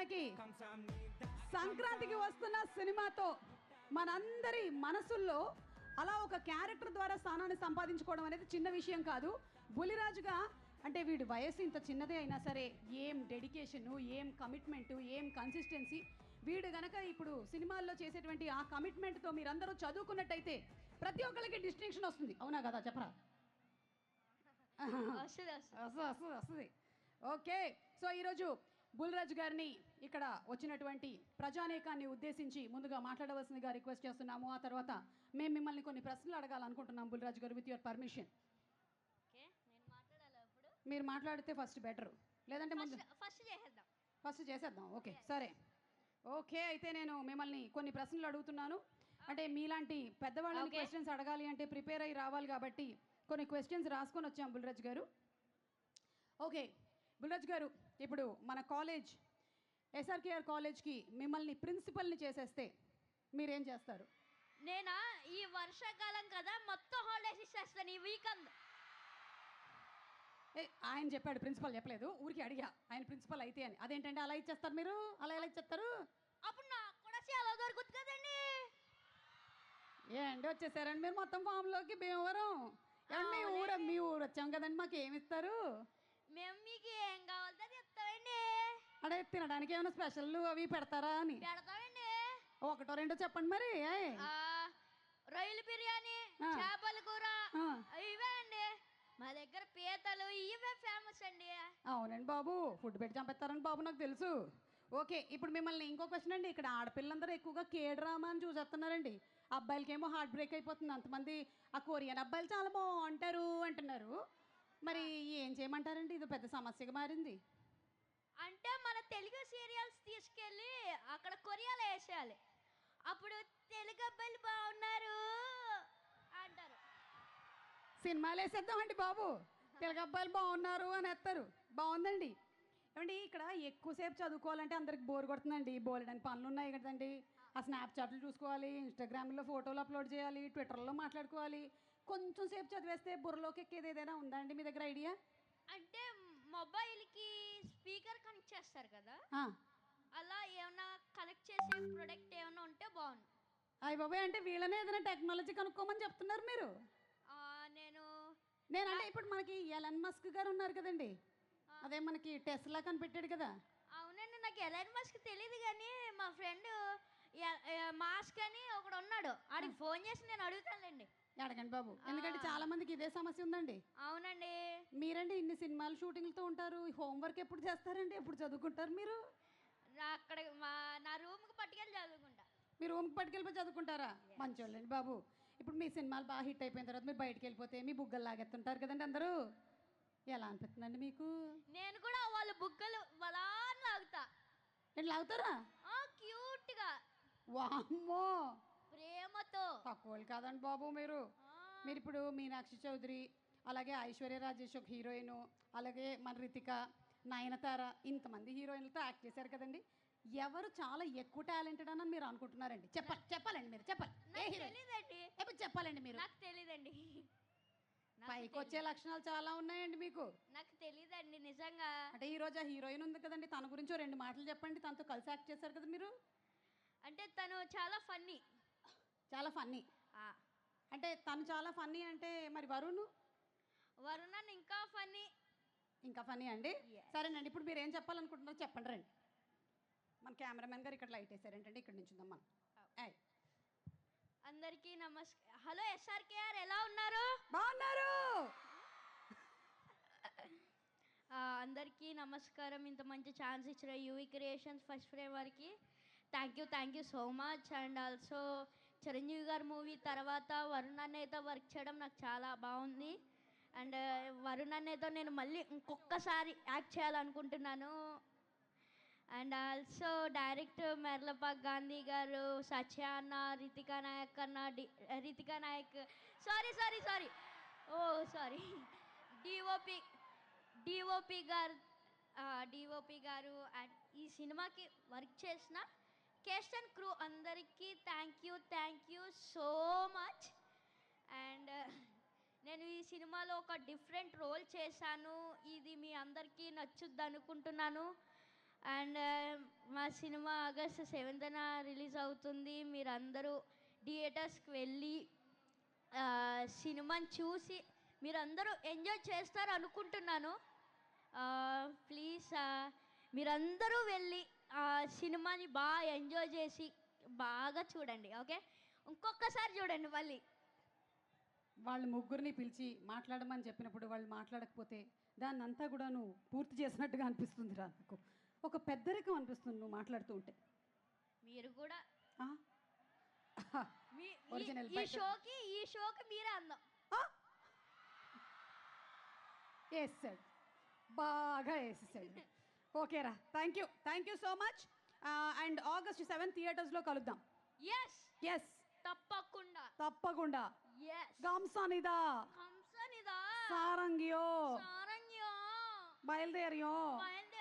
మనకి సంక్రాంతికి వస్తున్న సినిమాతో మనందరి మనసుల్లో అలా ఒక క్యారెక్టర్ ద్వారా స్థానాన్ని సంపాదించుకోవడం అనేది చిన్న విషయం కాదు. బుల్లిరాజుగా అంటే వీడి వయసు ఇంత చిన్నదే అయినా సరే ఏం డెడికేషను, ఏం కమిట్మెంటు, ఏం కన్సిస్టెన్సీ. వీడు గనక ఇప్పుడు సినిమాల్లో చేసేటువంటి ఆ కమిట్మెంట్తో మీరందరూ చదువుకున్నట్టయితే ప్రతి ఒక్కరికి డిస్టింక్షన్ వస్తుంది. అవునా కదా, చెప్పరా? వస్తుంది. ఓకే, సో ఈరోజు బుల్లిరాజు గారిని ఇక్కడ వచ్చినటువంటి ప్రజానేకాన్ని ఉద్దేశించి ముందుగా మాట్లాడవలసిందిగా రిక్వెస్ట్ చేస్తున్నాము. ఆ తర్వాత మేము మిమ్మల్ని కొన్ని ప్రశ్నలు అడగాలనుకుంటున్నాం బుల్లిరాజు గారు, విత్ యువర్ పర్మిషన్. మీరు మాట్లాడితే ఫస్ట్ బెటర్, లేదంటే ముందు ఫస్ట్ చేసేద్దాం. ఓకే సరే, ఓకే. అయితే నేను మిమ్మల్ని కొన్ని ప్రశ్నలు అడుగుతున్నాను. అంటే మీలాంటి పెద్దవాళ్ళని క్వశ్చన్స్ అడగాలి అంటే ప్రిపేర్ అయ్యి రావాలి కాబట్టి కొన్ని క్వశ్చన్స్ రాసుకొని వచ్చాం బుల్లిరాజు గారు. ఓకే బుల్లిరాజు గారు, ఇప్పుడు మన కాలేజ్ ఎస్ఆర్కేఆర్ కాలేజ్కి మిమ్మల్ని ప్రిన్సిపల్ని చేసేస్తే మీరేం చేస్తారు? నేనా ఈ వర్షాకాలం కదా మొత్తం హాలిడేస్ ఇచ్చేస్తాను ఈ వీకెండ్. ఆయన చెప్పాడు, ప్రిన్సిపల్ చెప్పలేదు, ఊరికి అడిగా ఆయన ప్రిన్సిపల్ అయితే అని. అదేంటంటే అలా ఇచ్చేస్తారు మీరు? అలా ఎలా ఇచ్చేస్తారు? అప్పుడు నాకు కూడా చాలా దొరుకుతుంది కదండి. ఏంటి వచ్చేసారండి మీరు మొత్తం ఫామ్లోకి? భీమవరం మీ ఊరు వచ్చాం కదండి, మాకు ఏమి ఇస్తారు? మేము మీకు ఏం కావాలో చెప్తామండి. అడే తినడానికి ఏమైనా స్పెషల్ అవి పెడతారా అని? పెడతామండి. ఒకటో రెండో చెప్పండి మరి. రొయ్యల బిర్యానీ, చేపల కూర, ఇవే అండి మా దగ్గర. పీతలు ఇవే ఫేమస్ అండి. అవునండి బాబు, ఫుడ్ పెట్టి చంపేస్తారండి బాబు, నాకు తెలుసు. ఓకే, ఇప్పుడు మిమ్మల్ని ఇంకో క్వశ్చన్ అండి. ఇక్కడ ఆడపిల్లందరూ ఎక్కువగా కే-డ్రామా అని చూసేస్తున్నారండి. అబ్బాయిలకేమో హార్ట్ బ్రేక్ అయిపోతుంది. అంతమంది ఆ కొరియన్ అబ్బాయిలు చాలా బాగుంటారు అంటున్నారు. మరి ఏం చేయమంటారండి? ఇది పెద్ద సమస్యగా మారింది. అంటే మన తెలుగు సీరియల్స్ తీసుకెళ్ళి అక్కడ కొరియాలో వేసేయాలి. అప్పుడు తెలుగు అబ్బాయిలు బాగున్నారు అంటారు. సినిమాలు వేసేద్దామండి బాబు, తెలుగు అబ్బాయిలు బాగున్నారు అని వేస్తారు. బాగుందండి. ఏమండి ఇక్కడ ఎక్కువసేపు చదువుకోవాలంటే అందరికి బోర్ కొడుతుందండి. బోలెడని పనులు ఉన్నాయి కదండి. ఆ స్నాప్చాట్లు చూసుకోవాలి, ఇన్స్టాగ్రామ్లో ఫోటోలు అప్లోడ్ చేయాలి, ట్విట్టర్లో మాట్లాడుకోవాలి. కొంచెం సేపు చదివేస్తే బుర్రలోకి ఎక్కేది ఏదైనా ఉందా అండి మీ దగ్గర ఐడియా? అంటే మొబైల్కి స్పీకర్ కనెక్ట్ చేస్తారు కదా, అలా ఏమైనా కనెక్ట్ చేసే ప్రొడక్ట్ ఏమైనా ఉంటే బాగుంది. అయ్య బాబాయ్, అంటే వీళ్ళనే ఏదైనా టెక్నాలజీ కనుక్కోమని చెప్తున్నారు మీరు? నేనంటే ఇప్పుడు మనకి ఎలన్ మస్క్ గారు ఉన్నారు కదండి, అదే మనకి టెస్లా కనిపెట్టాడు కదా. అవునండి, నాకు ఎలన్ మస్క్ తెలియదు కానీ మా ఫ్రెండ్ మాస్క్ అని ఒకడు ఉన్నాడు, ఆడికి ఫోన్ చేసి నేను అడుగుతానులేండి. అడగండి బాబు, ఎందుకంటే చాలా మందికి ఇదే సమస్య ఉందండి. అవునండి. మీరండి ఇన్ని సినిమాలు షూటింగ్లతో ఉంటారు, హోంవర్క్ ఎప్పుడు చేస్తారండి? ఎప్పుడు చదువుకుంటారు మీరు? అక్కడ నా రూమ్కి పట్టుకెళ్ళి చదువుకుంటా. మీ రూమ్కి పట్టుకెళ్ళిపోయి చదువుకుంటారా? మంచోళ్ళండి బాబు. ఇప్పుడు మీ సినిమాలు బాగా హిట్ అయిపోయిన తర్వాత మీరు బయటకు వెళ్ళిపోతే మీ బుగ్గలు లాగెత్తుంటారు కదండి అందరూ. ఎలా అనిపిస్తుందండి మీకు? నేను కూడా వాళ్ళ బుగ్గలు వలా లాగుతా. ఏంటి లాగుతారా? క్యూట్గా. వామ్మో, ప్రేమతో. తక్కువలు కాదండి బాబు మీరు. మీరు ఇప్పుడు మీనాక్షి చౌదరి, అలాగే ఐశ్వర్య రాజేష్ ఒక హీరోయిన్, అలాగే మన రితిక, నయనతార, ఇంతమంది హీరోయిన్లతో యాక్ట్ చేశారు కదండి. ఎవరు చాలా ఎక్కువ టాలెంటెడ్ అని మీరు అనుకుంటున్నారండి? చెప్పాలండి మీరు, చెప్పాలి. ఎప్పుడు చెప్పాలండి మీరు? నాకు తెలీదండి. పైకి వచ్చే లక్షణాలు చాలా ఉన్నాయండి మీకు. నాకు తెలీదండి నిజంగా. అంటే ఈరోజు ఆ హీరోయిన్ ఉంది కదండి, తన గురించి 2 మాటలు చెప్పండి. తనతో కలిసి యాక్ట్ చేశారు కదా మీరు. అంటే తను చాలా ఫన్నీ. చాలా ఫన్నీ అంటే తను చాలా ఫన్నీ అంటే మరి వరుణ్ ఇంకా ఫన్నీ. ఇంకా ఫన్నీ అండి. సరేనండి, ఇప్పుడు మీరు ఏం చెప్పాలనుకుంటున్నారో చెప్పండి. రండి, మన కెమెరామెన్ గారు ఇక్కడ లైట్ వేసారు ఏంటంటే ఇక్కడ నుంచి ఉందాం మనం. అందరికీ నమస్కారం. హలో ఎస్ఆర్కేఆర్, ఎలా ఉన్నారు? బాగున్నారు. అందరికీ నమస్కారం. ఇంత మంచి ఛాన్స్ ఇచ్చిన యూవీ క్రియేషన్స్ ఫస్ట్ ఫ్రేమ్ వారికి thank you so much. And also Chiranjeevi గారి మూవీ తర్వాత వరుణ్ అన్నయ్యతో వర్క్ చేయడం నాకు చాలా బాగుంది. అండ్ వరుణ్ అన్నయ్యతో నేను మళ్ళీ ఇంకొకసారి యాక్ట్ చేయాలనుకుంటున్నాను. అండ్ ఆల్సో డైరెక్టర్ మెర్లపాక్ గాంధీ గారు, సత్య అన్న, రితికా నాయక్, సారీ డిఓపి గారు అండ్ ఈ సినిమాకి వర్క్ చేసిన కేస్ట్ అండ్ క్రూ అందరికీ thank you so much. And నేను ఈ సినిమాలో ఒక డిఫరెంట్ రోల్ చేశాను. ఇది మీ అందరికీ నచ్చుద్ది అనుకుంటున్నాను. అండ్ మా సినిమా ఆగస్ట్ 7th రిలీజ్ అవుతుంది. మీరందరూ థియేటర్స్కి వెళ్ళి సినిమాని చూసి మీరందరూ ఎంజాయ్ చేస్తారు అనుకుంటున్నాను. ప్లీజ్ మీరందరూ వెళ్ళి సినిమాని బాగా ఎంజాయ్ చేసి బాగా చూడండి. ఓకే, ఇంకొకసారి చూడండి మళ్ళీ. వాళ్ళు ముగ్గురిని పిలిచి మాట్లాడమని చెప్పినప్పుడు వాళ్ళు మాట్లాడకపోతే దాన్ని అంతా కూడా నువ్వు పూర్తి చేసినట్టుగా అనిపిస్తుంది రా. నాకు ఒక పెద్దరికం అనిపిస్తుంది నువ్వు మాట్లాడుతూ ఉంటే. మీరు కూడా ఆ? Original ఈ షోకి మీరే అందం. వేసాడు, బాగా వేసేసాడు. ఓకేరా, thank you so much. And August 7 థియేటర్స్లో కలుద్దాం. ఎస్ ఎస్, తప్పకుండా. ఎస్, గాంసానిదా హంసనిదా సారంగియో సారంగ్యో బయలుదేరియో బయలుదేరి